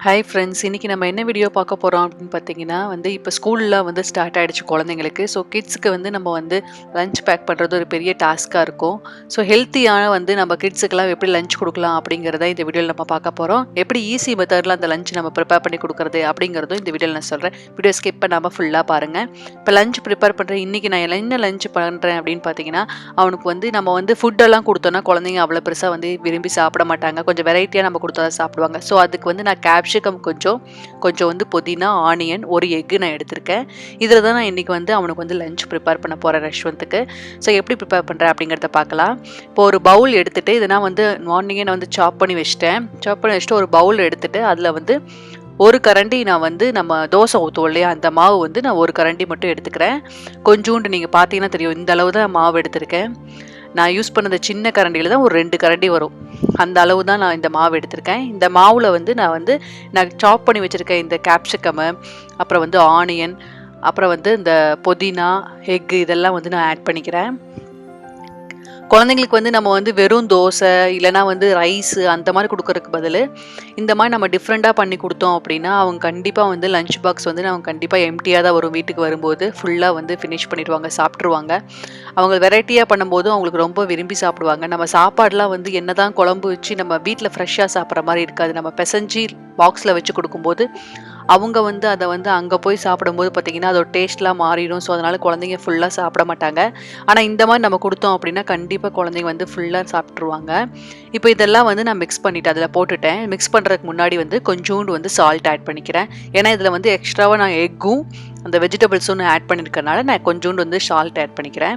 Hi friends, இன்னைக்கு நம்ம என்ன வீடியோ பார்க்க போகிறோம் அப்படின்னு பார்த்தீங்கன்னா இப்போ ஸ்கூல்லாம் ஸ்டார்ட் ஆகிடுச்சு குழந்தைங்களுக்கு. ஸோ கிட்ஸுக்கு நம்ம லஞ்ச் பேக் பண்ணுறது ஒரு பெரிய டாஸ்க்காக இருக்கும். ஸோ ஹெல்த்தியான நம்ம கிட்ஸுக்கெல்லாம் எப்படி லஞ்ச் கொடுக்கலாம் அப்படிங்கிறத இந்த வீடியோவில் நம்ம பார்க்க போகிறோம். எப்படி ஈஸி மெத்தடில் அந்த லஞ்ச் நம்ம ப்ரிப்பேர் பண்ணி கொடுக்குறது அப்படிங்கிறதும் இந்த வீடியோவில் நான் சொல்கிறேன். வீடியோ ஸ்கிப் பண்ணாமல் ஃபுல்லாக பாருங்கள். இப்போ லஞ்ச் ப்ரிப்பேர் பண்ணுறேன். இன்றைக்கி நான் என்ன லஞ்ச் பண்ணுறேன் அப்படின்னு பார்த்தீங்கன்னா, அவனுக்கு நம்ம ஃபுட்டெல்லாம் கொடுத்தோன்னா குழந்தைங்க அவ்வளோ பெருசாக விரும்பி சாப்பிட மாட்டாங்க. கொஞ்சம் வெரைட்டியாக நம்ம கொடுத்தா தான் சாப்பிடுவாங்க. ஸோ அதுக்கு நான் கேப்சிகம் கொஞ்சம் கொஞ்சம் புதினா, ஆனியன், ஒரு எக்கு நான் எடுத்திருக்கேன். இதில் தான் நான் இன்றைக்கி அவனுக்கு லஞ்ச் ப்ரிப்பேர் பண்ண போகிறேன் ரெஸ்டாரண்ட்டுக்கு. ஸோ எப்படி ப்ரிப்பேர் பண்ணுறேன் அப்படிங்கிறத பார்க்கலாம். இப்போ ஒரு பவுல் எடுத்துகிட்டு இதை நான் மார்னிங்கே நான் சாப் பண்ணி வச்சுட்டேன். சாப் பண்ணி வச்சுட்டு ஒரு பவுல் எடுத்துகிட்டு அதில் ஒரு கரண்டி நான் நம்ம தோசை ஊற்றுவோம் இல்லையா, அந்த மாவு நான் ஒரு கரண்டி மட்டும் எடுத்துக்கிறேன். கொஞ்சோண்டு நீங்கள் பார்த்தீங்கன்னா தெரியும், இந்த அளவு தான் மாவு எடுத்திருக்கேன். நான் யூஸ் பண்ண சின்ன கரண்டியில் தான் ஒரு 2 கரண்டி வரும். அந்த அளவு தான் நான் இந்த மாவு எடுத்திருக்கேன். இந்த மாவில் நான் சாப் பண்ணி வச்சுருக்கேன் இந்த கேப்சிகமு, அப்புறம் ஆனியன், அப்புறம் இந்த புதினா, எக்கு இதெல்லாம் நான் ஆட் பண்ணிக்கிறேன். குழந்தைங்களுக்கு நம்ம வெறும் தோசை இல்லைனா ரைஸு அந்த மாதிரி கொடுக்கறதுக்கு பதில் இந்த மாதிரி நம்ம டிஃப்ரெண்ட்டாக பண்ணி கொடுத்தோம் அப்படின்னா அவங்க கண்டிப்பாக லஞ்ச் பாக்ஸ் அவங்க கண்டிப்பாக எம்டியாக தான் வரும். வீட்டுக்கு வரும்போது ஃபுல்லாக ஃபினிஷ் பண்ணிடுவாங்க, சாப்பிட்ருவாங்க. அவங்க வெரைட்டியாக பண்ணும்போது அவங்களுக்கு ரொம்ப விரும்பி சாப்பிடுவாங்க. நம்ம சாப்பாடெலாம் என்ன தான் குழம்பு வச்சு நம்ம வீட்டில் ஃப்ரெஷ்ஷாக சாப்பிட்ற மாதிரி இருக்காது. நம்ம பிசைஞ்சி பாக்ஸில் வச்சு கொடுக்கும்போது அவங்க அதை அங்கே போய் சாப்பிடும்போது பார்த்திங்கன்னா அதோட டேஸ்ட்லாம் மாறிடும். ஸோ அதனால் குழந்தைங்க ஃபுல்லாக சாப்பிட மாட்டாங்க. ஆனால் இந்த மாதிரி நம்ம கொடுத்தோம் அப்படின்னா கண்டிப்பாக குழந்தைங்க ஃபுல்லாக சாப்பிட்ருவாங்க. இப்போ இதெல்லாம் நான் மிக்ஸ் பண்ணிவிட்டு அதில் போட்டுட்டேன். மிக்ஸ் பண்ணுறதுக்கு முன்னாடி கொஞ்சோண்டு சால்ட் ஆட் பண்ணிக்கிறேன். ஏன்னா இதில் எக்ஸ்ட்ராவாக நான் எக்கும் அந்த வெஜிடபிள்ஸும் நான் ஆட் பண்ணியிருக்கனால நான் கொஞ்சோண்டு சால்ட் ஆட் பண்ணிக்கிறேன்.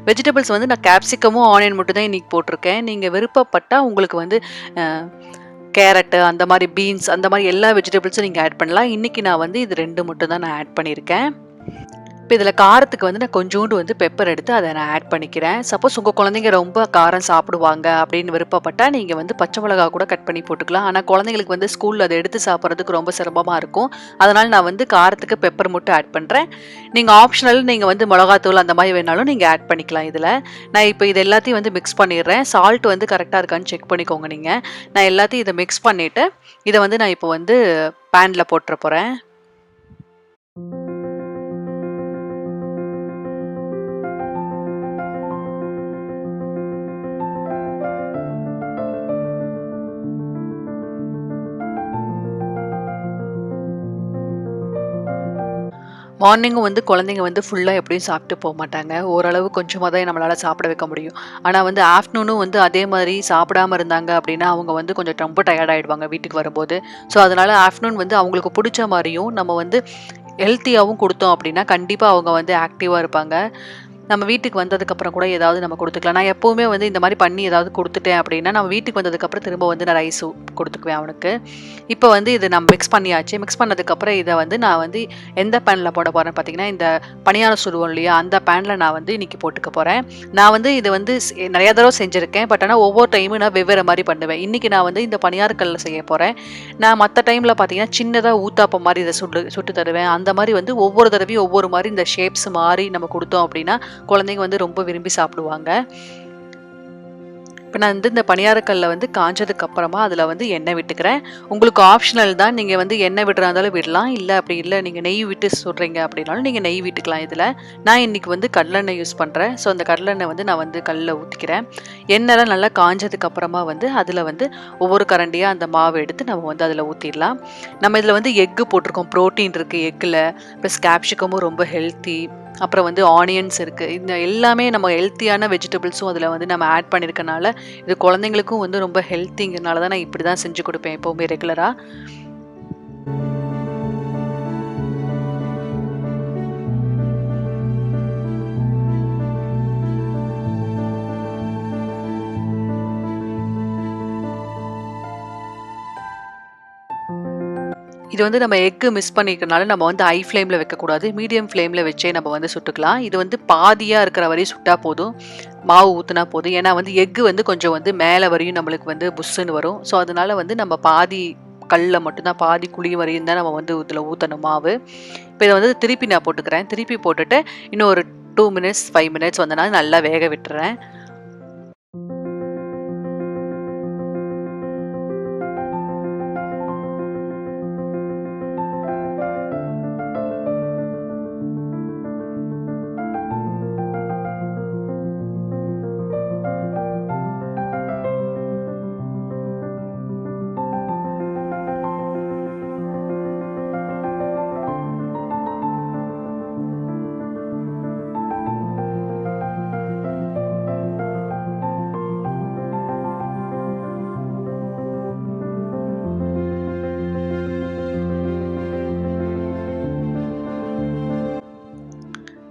வெஜிடபிள்ஸ் நான் கேப்சிகமும் ஆனியன் மட்டும் தான் இன்றைக்கி போட்டிருக்கேன். நீங்கள் விருப்பப்பட்டால் உங்களுக்கு கேரட்டு அந்த மாதிரி பீன்ஸ் அந்த மாதிரி எல்லா வெஜிடபிள்ஸும் நீங்கள் ஆட் பண்ணலாம். இன்றைக்கி நான் இது 2 மட்டும் தான் நான் ஆட் பண்ணியிருக்கேன். இப்போ இதில் காரத்துக்கு நான் கொஞ்சோண்டு பெப்பர் எடுத்து அதை நான் ஆட் பண்ணிக்கிறேன். சப்போஸ் உங்கள் குழந்தைங்க ரொம்ப காரம் சாப்பிடுவாங்க அப்படின்னு விருப்பப்பட்டால் நீங்கள் பச்சை மிளகா கூட கட் பண்ணி போட்டுக்கலாம். ஆனால் குழந்தைங்களுக்கு ஸ்கூலில் அதை எடுத்து சாப்பிட்றதுக்கு ரொம்ப சிரமமாக இருக்கும். அதனால் நான் காரத்துக்கு பெப்பர் மட்டும் ஆட் பண்ணுறேன். நீங்கள் ஆப்ஷனல் நீங்கள் மிளகாத்தூள் அந்த மாதிரி வேணாலும் நீங்கள் ஆட் பண்ணிக்கலாம். இதில் நான் இப்போ இது எல்லாத்தையும் மிக்ஸ் பண்ணிடுறேன். சால்ட் கரெக்டாக இருக்கான்னு செக் பண்ணிக்கோங்க நீங்கள். நான் எல்லாத்தையும் இதை மிக்ஸ் பண்ணிவிட்டு இதை நான் இப்போ பேனில் போட்டுற போகிறேன். மார்னிங்கும் குழந்தைங்க ஃபுல்லாக எப்படியும் சாப்பிட்டு போக மாட்டாங்க. ஓரளவு கொஞ்சமாக தான் நம்மளால் சாப்பிட வைக்க முடியும். ஆனால் ஆஃப்டர்நூனும் அதே மாதிரி சாப்பிடாமல் இருந்தாங்க அப்படின்னா அவங்க கொஞ்சம் ரொம்ப டயர்ட் ஆகிடுவாங்க வீட்டுக்கு வரும்போது. ஸோ அதனால் ஆஃப்டர்நூன் அவங்களுக்கு பிடிச்ச மாதிரியும் நம்ம ஹெல்த்தியாகவும் கொடுத்தோம் அப்படின்னா கண்டிப்பாக அவங்க ஆக்டிவாக இருப்பாங்க. நம்ம வீட்டுக்கு வந்ததுக்கப்புறம் கூட ஏதாவது நம்ம கொடுத்துக்கலாம். நான் எப்போவுமே இந்த மாதிரி பண்ணி ஏதாவது கொடுத்துட்டேன் அப்படின்னா நம்ம வீட்டுக்கு வந்ததுக்கப்புறம் திரும்ப நான் ரைஸ் கொடுத்துக்குவேன் அவனுக்கு. இப்போ இதை நம்ம மிக்ஸ் பண்ணியாச்சு. மிக்ஸ் பண்ணதுக்கப்புறம் இதை நான் எந்த பேனில் போட போகிறேன்னு பார்த்தீங்கன்னா, இந்த பணியாரம் சுடுவோம் இல்லையா, அந்த பேனில் நான் இன்றைக்கி போட்டுக்க போகிறேன். நான் இது நிறையா தடவை செஞ்சுருக்கேன். பட் ஆனால் ஒவ்வொரு டைமும் நான் வெவ்வேறு மாதிரி பண்ணுவேன். இன்றைக்கி நான் இந்த பணியாரக்கல்லில் செய்ய போகிறேன். நான் மற்ற டைமில் பார்த்தீங்கன்னா சின்னதாக ஊத்தாப்பம் மாதிரி இதை சுட்டு தருவேன். அந்த மாதிரி ஒவ்வொரு தடவையும் ஒவ்வொரு மாதிரி இந்த ஷேப்ஸ் மாதிரி நம்ம கொடுத்தோம் அப்படின்னா குழந்தைங்க ரொம்ப விரும்பி சாப்பிடுவாங்க. இப்போ நான் இந்த பணியாரக்கல்ல காஞ்சதுக்கு அப்புறமா அதில் எண்ணெய் விட்டுக்கிறேன். உங்களுக்கு ஆப்ஷனல் தான். நீங்கள் எண்ணெய் விடுறா இருந்தாலும் விடலாம். இல்லை அப்படி இல்லை நீங்கள் நெய் விட்டு சுடுறீங்க அப்படின்னாலும் நீங்கள் நெய் விட்டுக்கலாம். இதில் நான் இன்றைக்கி கடலெண்ணெய் யூஸ் பண்ணுறேன். ஸோ அந்த கடலெண்ணெய் நான் கல்லில் ஊற்றிக்கிறேன். எண்ணெய்லாம் நல்லா காஞ்சதுக்கு அப்புறமா அதில் ஒவ்வொரு கரண்டியாக அந்த மாவு எடுத்து நம்ம அதில் ஊற்றிடலாம். நம்ம இதில் எக்கு போட்டிருக்கோம், ப்ரோட்டீன் இருக்குது எக்கில். ப்ளஸ் கேப்சிகமும் ரொம்ப ஹெல்த்தி. அப்புறம் ஆனியன்ஸ் இருக்குது. இந்த எல்லாமே நம்ம ஹெல்த்தியான வெஜிடபிள்ஸும் அதில் நம்ம ஆட் பண்ணியிருக்கனால இது குழந்தைங்களுக்கும் ரொம்ப ஹெல்த்திங்கிறனால தான் நான் இப்படி தான் செஞ்சு கொடுப்பேன் எப்போவுமே ரெகுலராக. இது நம்ம எக்கு மிஸ் பண்ணிக்கிறனால நம்ம ஹை ஃப்ளேமில் வைக்கக்கூடாது. மீடியம் ஃப்ளேமில் வச்சே நம்ம சுட்டுக்கலாம். இது பாதியாக இருக்கிற வரையும் சுட்டால் போதும், மாவு ஊற்றினா போதும். ஏன்னா எக்கு கொஞ்சம் மேலே வரையும் நம்மளுக்கு புஷ்ஷுன்னு வரும். ஸோ அதனால் நம்ம பாதி கல்லில் மட்டும்தான், பாதி குழி வரையும் தான் நம்ம இதில் ஊற்றணும் மாவு. இப்போ இதை திருப்பி நான் போட்டுக்கிறேன். திருப்பி போட்டுட்டு இன்னும் ஒரு 2 மினிட்ஸ் 5 மினிட்ஸ் நான் நல்லா வேக விட்டுறேன்.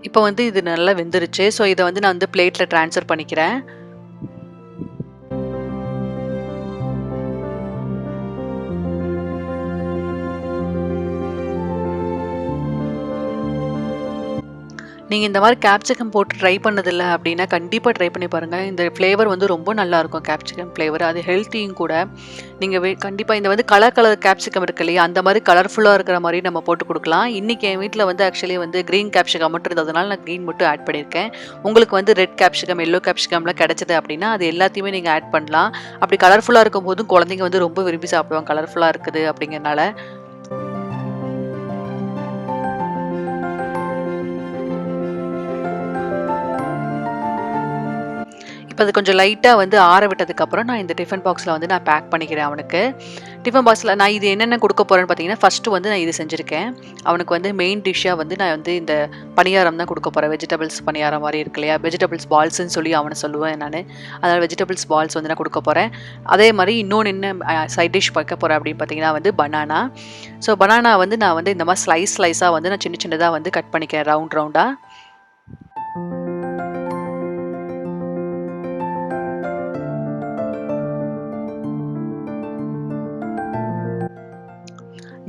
இப்போ வந்து இது நல்லா வெந்துருச்சு. ஸோ இத வந்து நான் வந்து பிளேட்ல ட்ரான்ஸ்ஃபர் பண்ணிக்கிறேன். நீங்க இந்த மாரி கேப்சிகம் போட்டு ட்ரை பண்ணதில்ல அப்டின்னா, கண்டிப்பா ட்ரை பண்ணி பாருங்க. இந்த ஃப்ளேவர் வந்து ரொம்ப நல்லாருக்கும் கேப்சிகம் ஃப்ளேவர். அது ஹெல்த்தியும் கூட. நீங்க கண்டிப்பா இந்த வந்து கலர் கேப்சிகம் இருக்கு இல்லையா? அந்த மாரி கலர்ஃபுல்லா இருக்கிற மாரி நம்ம போட்டு குடுக்கலாம். இன்னைக்கு என் வீட்ல வந்து ஆக்சுவலி வந்து கிரீன் கேப்சிகம் மட்டும் இருந்ததுனால நான் கிரீன் மட்டும் ஆட் பண்ணியிருக்கேன். உங்களுக்கு வந்து ரெட் கேப்சிகம், எல்லோ கேப்சிகம்லாம் கிடைச்சது அப்டின்னா, அது எல்லாத்தையுமே நீங்க ஆட் பண்ணலாம். அப்படி கலர்ஃபுல்லா இருக்கும்போதும் குழந்தைங்க வந்து ரொம்ப விரும்பி சாப்பிடுவாங்க. கலர்ஃபுல்லா இருக்குது அப்படிங்கிறனால. இப்ப அது கொஞ்சம் லைட்டா வந்து ஆற விட்டதுக்கப்புறம், நான் இந்த டிஃபன் பாக்ஸ்ல வந்து நான் பேக் பண்ணிக்கிறேன் அவனுக்கு. டிஃபன் பாக்ஸ்ல நான் இது என்னென்ன குடுக்க போறேன்னு பார்த்தீங்கன்னா, ஃபர்ஸ்ட்டு வந்து நான் இது செஞ்சிருக்கேன். அவனுக்கு வந்து மெயின் டிஷ்ஷா வந்து நான் வந்து இந்த பணியாரம் தான் குடுக்க போறேன். வெஜிடபிள்ஸ் பணியாரம் மாரி இருக்கு இல்லையா? வெஜிடபிள்ஸ் பால்ஸ்ன்னு சொல்லி அவன சொல்லுவேன் நானு. அதனால வெஜிடபிள்ஸ் பால்ஸ் வந்து நான் குடுக்க போறேன். அதே மாரி இன்னொன்னு என்ன சைட் டிஷ் வைக்க போறேன் அப்படின்னு பார்த்தீங்கன்னா வந்து பனானா. ஸோ பனானா வந்து நான் வந்து இந்த மாரி ஸ்லைஸா வந்து நான் சின்ன சின்னதா வந்து கட் பண்ணிக்கிறேன் ரவுண்டா.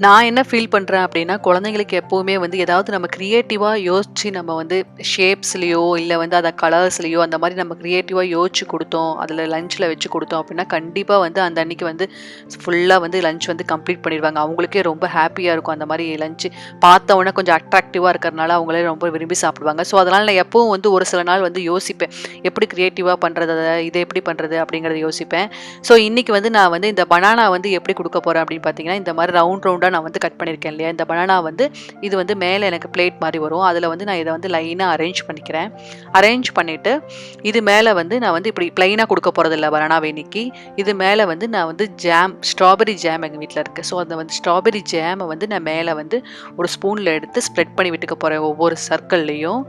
நான் என்ன ஃபீல் பண்றேன் அப்டின்னா, குழந்தைங்களுக்கு எப்பவுமே வந்து ஏதாவது நம்ம கிரியேட்டிவா யோசிச்சு நம்ம வந்து ஷேப்ஸ்லயோ, இல்ல வந்து அத கலர்ஸ்லயோ அந்த மாரி நம்ம கிரியேட்டிவா யோசிச்சு குடுத்தோம். அதுல லஞ்ச்ல வச்சு குடுத்தோம் அப்டின்னா, கண்டிப்பா வந்து அந்த அன்னைக்கு வந்து ஃபுல்லா வந்து லஞ்ச் வந்து கம்ப்ளீட் பண்ணிருவாங்க. அவங்களுக்கே ரொம்ப ஹேப்பியா இருக்கும். அந்த மாரி லஞ்ச் பார்த்த உடனே கொஞ்சம் அட்ராக்டிவா இருக்கறனால அவங்களே ரொம்ப விரும்பி சாப்பிடுவாங்க. ஸோ, அதனால நான் எப்பவும் வந்து ஒரு சில நாள் வந்து யோசிப்பேன். எப்படி கிரியேட்டிவா பண்றது அத? இத எப்படி பண்றது? அப்படிங்கிறத யோசிப்பேன். ஸோ, இன்னைக்கு வந்து நான் வந்து இந்த பனானா வந்து எப்படி குடுக்க போறேன் அப்படின்னு பார்த்தீங்கன்னா, இந்த மாரி ரவுண்டா நான் வந்து கட் பண்ணியிருக்கேன் இல்லையா? இந்த பனானா வந்து இது வந்து மேல எனக்கு பிளேட் மாரி வரும். அதுல வந்து நான் இத வந்து லைனா அரேஞ்ச் பண்ணிக்கிறேன். அரேஞ்ச் பண்ணிட்டு, இது மேல வந்து நான் வந்து இப்படி பிளெயினா குடுக்க போறதில்ல பனானாவ இன்னைக்கு. இது மேல வந்து நான் வந்து ஸ்ட்ராபெர்ரி ஜாம் எங்க வீட்ல இருக்கு. ஸோ, அந்த வந்து ஸ்ட்ராபெர்ரி ஜாம வந்து நான் மேல வந்து ஒரு ஸ்பூன்ல எடுத்து ஸ்ப்ரெட் பண்ணி விட்டுக்க போறேன் ஒவ்வொரு சர்க்கிள்லயும்.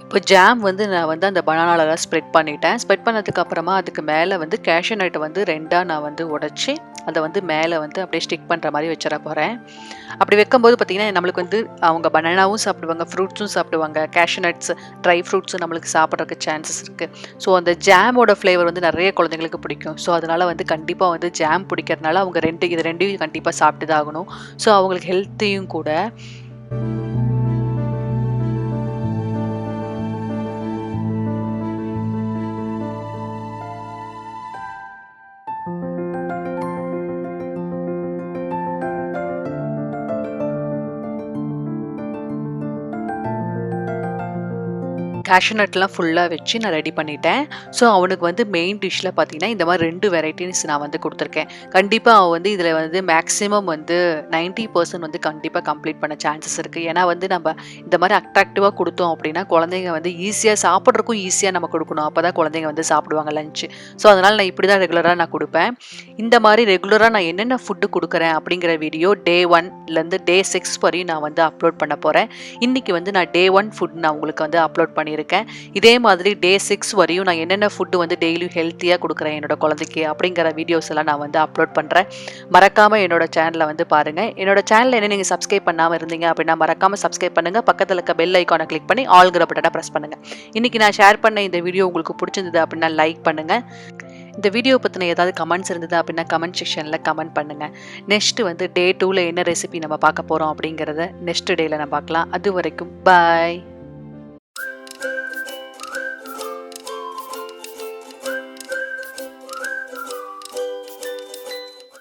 இப்போ ஜாம் வந்து நான் வந்து அந்த பனானாலலாம் ஸ்ப்ரெட் பண்ணிட்டேன். ஸ்ப்ரெட் பண்ணதுக்கு அப்புறமா அதுக்கு மேல வந்து கேஷ்யூ நட்ட வந்து 2ஆ நான் வந்து உடைச்சு, அத வந்து மேல வந்து அப்படியே ஸ்டிக் பண்ற மாரி வச்சிட போறேன். அப்படி வைக்கும்போது பார்த்தீங்கன்னா, நம்மளுக்கு வந்து அவங்க பனானாவும் சாப்பிடுவாங்க, ஃப்ரூட்ஸும் சாப்பிடுவாங்க. கேஷ்யூ நட்ஸ், ட்ரை ஃப்ரூட்ஸும் நம்மளுக்கு சாப்பிடுறதுக்கு சான்சஸ் இருக்கு. ஸோ அந்த ஜாமோட ஃப்ளேவர் வந்து நெறைய குழந்தைங்களுக்கு பிடிக்கும். ஸோ அதனால வந்து கண்டிப்பா வந்து ஜாம் பிடிக்கிறதுனால அவங்க இது 2யும் கண்டிப்பா சாப்பிட்டு தான் ஆகணும். ஸோ அவங்களுக்கு ஹெல்த்தியும் கூட. கேஷ்யூ நட்லாம் ஃபுல்லா வச்சு நான் ரெடி பண்ணிட்டேன். ஸோ, அவனுக்கு வந்து மெயின் டிஷ்ல பார்த்தீங்கன்னா, இந்த மாரி 2 வெரைட்டீஸ் நான் வந்து குடுத்துருக்கேன். கண்டிப்பா அவன் வந்து இதில வந்து மேக்ஸிமம் வந்து 90% வந்து கண்டிப்பா கம்ப்ளீட் பண்ண சான்சஸ் இருக்கு. ஏன்னா வந்து நம்ப இந்த மாரி அட்ராக்டிவா குடுத்தோம் அப்டின்னா, குழந்தைங்க வந்து ஈஸியா சாப்பிடுறதுக்கும் ஈஸியா நம்ம குடுக்கணும். அப்பதான் குழந்தைங்க வந்து சாப்பிடுவாங்க லஞ்ச். ஸோ, அதனால நான் இப்படி தான் ரெகுலரா நான் குடுப்பேன். இந்த மாரி ரெகுலரா நான் என்னென்ன ஃபுட் குடுக்குறேன் அப்படிங்கிற வீடியோ டே 1லருந்து டே 6 வரையும் நான் வந்து அப்லோட் பண்ண போறேன். இன்னைக்கு வந்து நான் டே 1 ஃபுட் நான் உங்களுக்கு வந்து அப்லோட் பண்ணியிருக்கேன். இதே மாதிரி டே 6 வரையும் நான் என்னென்ன ஃபுட் வந்து டெய்லியும் ஹெல்த்தியா குடுக்குறேன் என்னோட குழந்தைக்கு அப்படிங்கிற வீடியோஸ் எல்லாம் நான் வந்து அப்லோட் பண்றேன். மறக்காம என்னோட சேனலை வந்து பாருங்க. என்னோட சேனலை என்ன நீங்க சப்ஸ்கிரைப் பண்ணாம இருந்தீங்க அப்படின்னா மறக்காம சப்ஸ்கிரைப் பண்ணுங்க. பக்கத்துல இருக்க பெல் ஐகானை கிளிக் பண்ணி ஆல்ங்கிற பட்டனை பிரஸ் பண்ணுங்க. இன்னைக்கு நான் ஷேர் பண்ண இந்த வீடியோ உங்களுக்கு பிடிச்சிருந்தது அப்படின்னா லைக் பண்ணுங்க. இந்த வீடியோ பத்தின ஏதாவது கமெண்ட்ஸ் இருந்தது அப்படின்னா கமெண்ட் செக்ஷன்ல கமெண்ட் பண்ணுங்க. நெக்ஸ்ட் வந்து டே 2ல என்ன ரெசிபி நம்ம பார்க்க போறோம் அப்படிங்கறத நெக்ஸ்ட் டேல நம்ம பார்க்கலாம். அது வரைக்கும் பாய்.